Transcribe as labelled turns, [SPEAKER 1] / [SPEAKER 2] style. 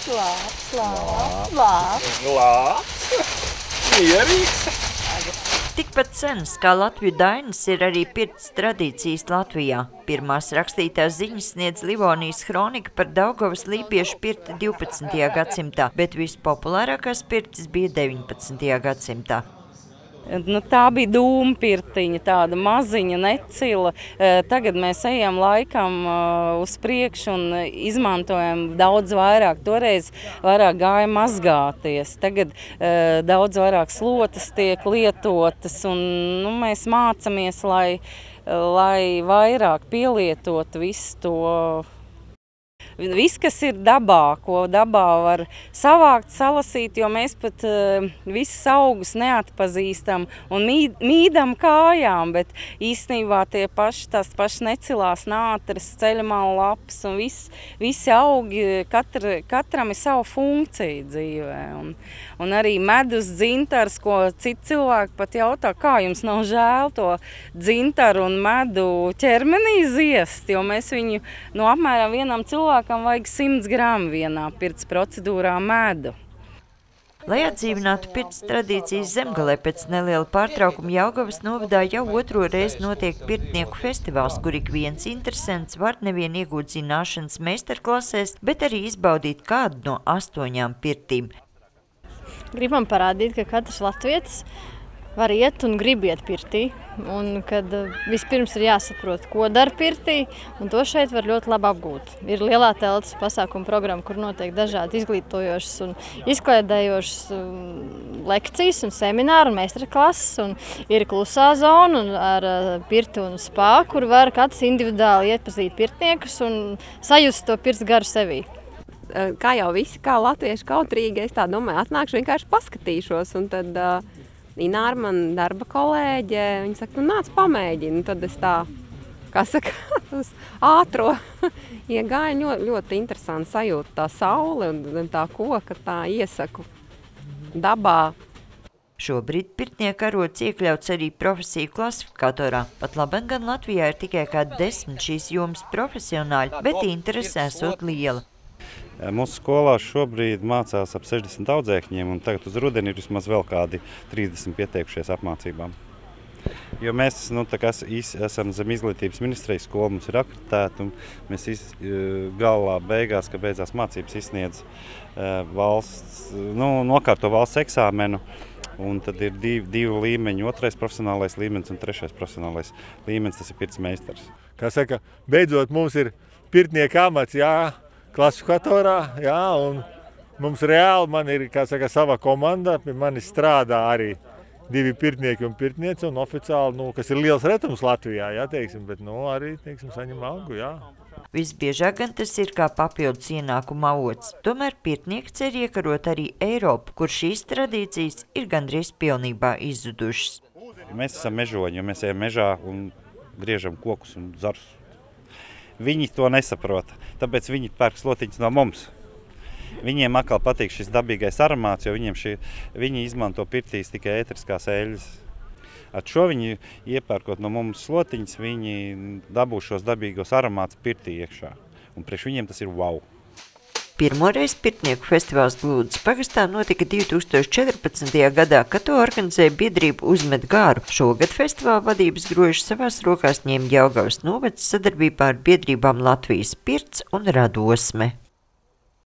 [SPEAKER 1] Glābs. Mierīgs.
[SPEAKER 2] Tikpat senas kā Latviju dainas ir arī pirts tradīcijas Latvijā. Pirmās rakstītās ziņas sniedz Livonijas kronika par Daugavas lībiešu pirti 12. gadsimtā, bet vispopulārākās pirtis bija 19. gadsimtā.
[SPEAKER 3] Tā bija dūmpirtiņa, tāda maziņa, necila. Tagad mēs ejam laikam uz priekšu un izmantojam daudz vairāk. Toreiz vairāk gāja mazgāties. Tagad daudz vairāk slotas tiek lietotas un mēs mācamies, lai vairāk pielietotu visu to. Viss, kas ir dabā, ko dabā var savākt, salasīt, jo mēs pat visus augus neatpazīstam un mīdam kājām, bet īstenībā tās pašas necilās nātras, ceļamāla lapas un visi augi, katram ir savu funkciju dzīvē. Un arī medus dzintars, ko citi cilvēki pat jautā, kā jums nav žēl to dzintaru un medu ķermenī ziest, jo mēs viņu apmēram vienam cilvēkam vajag 100 gramu vienā pirts procedūrā medu.
[SPEAKER 2] Lai atdzīvinātu pirts tradīcijas Zemgalē, pēc neliela pārtraukuma Jelgavas novadā jau otro reizi notiek pirtnieku festivāls, kur ik viens interesants var nevien iegūt zināšanas meistarklasēs, bet arī izbaudīt kādu no 8 pirtīm.
[SPEAKER 4] Gribam parādīt, ka katrs latvietis var iet un grib iet pirtī, un kad vispirms ir jāsaprot, ko dara pirtī, un to šeit var ļoti labi apgūt. Ir lielā teltas pasākuma programma, kur notiek dažādi izglītojošas un izklaidējošas lekcijas un semināri un meistarklases, un ir klusā zona un ar pirti un spā, kur var katrs individuāli iepazīt pirtniekus un sajust to pirts garu sevī.
[SPEAKER 5] Kā jau visi, kā latvieši kautrīgi, es tā domāju, atnākšu vienkārši paskatīšos, un tad Ināra, man darba kolēģe, viņa saka, nāc pamēģini, tad es tā, kā saka, uz ātro iegāju, ļoti interesanti sajūta tā saule un tā koka, tā iesaku dabā.
[SPEAKER 2] Šobrīd pirtnieku arods iekļauts arī profesiju klasifikatorā. Pat labāk gan Latvijā ir tikai kā 10 šīs jomas profesionāļi, bet interese esot liela.
[SPEAKER 6] Mūsu skolā šobrīd mācās ap 60 audzēkņiem, un tagad uz rudeni ir vismaz vēl kādi 30 pieteikušies apmācībām. Jo mēs esam zem izglītības ministrijas skola, mums ir akreditēta, un mēs galā beigās, kad beidzās mācības, izsniedz nokārto valsts eksāmenu, un tad ir divu līmeņu, 2. profesionālais līmenis un 3. profesionālais līmenis, tas ir pirts meistars.
[SPEAKER 7] Kā saka, beidzot mums ir pirtnieka amats, jā, klasifikatorā, jā, un mums reāli, man ir, kā saka, sava komanda, pie mani strādā arī 2 pirtnieki un pirtniece, un oficiāli, kas ir liels retums Latvijā, jā, teiksim, bet, arī, teiksim, saņem algu, jā.
[SPEAKER 2] Visbiežāk gan tas ir kā papildus ienākuma avots. Tomēr pirtnieki cer iekarot arī Eiropu, kur šīs tradīcijas ir gandrīz pilnībā izzudušas.
[SPEAKER 6] Mēs esam mežoņi, jo mēs ejam mežā un griežam kokus un zarus. Viņi to nesaprota, tāpēc viņi pērk slotiņas no mums. Viņiem atkal patīk šis dabīgais aromāts, jo viņi izmanto pirtīs tikai ēteriskās eļļas. Ar šo viņi iepērkot no mums slotiņas, viņi dabū šos dabīgos aromātus pirtī iekšā. Un priekš viņiem tas ir wow!
[SPEAKER 2] Pirmoreiz pirtnieku festivāls Glūdas pagastā notika 2014. gadā, kad to organizēja biedrība Uzmet gāru. Šogad festivāla vadības grožus savās rokās ņēma Jelgavas novads sadarbībā ar biedrībām Latvijas pirts un Radosme.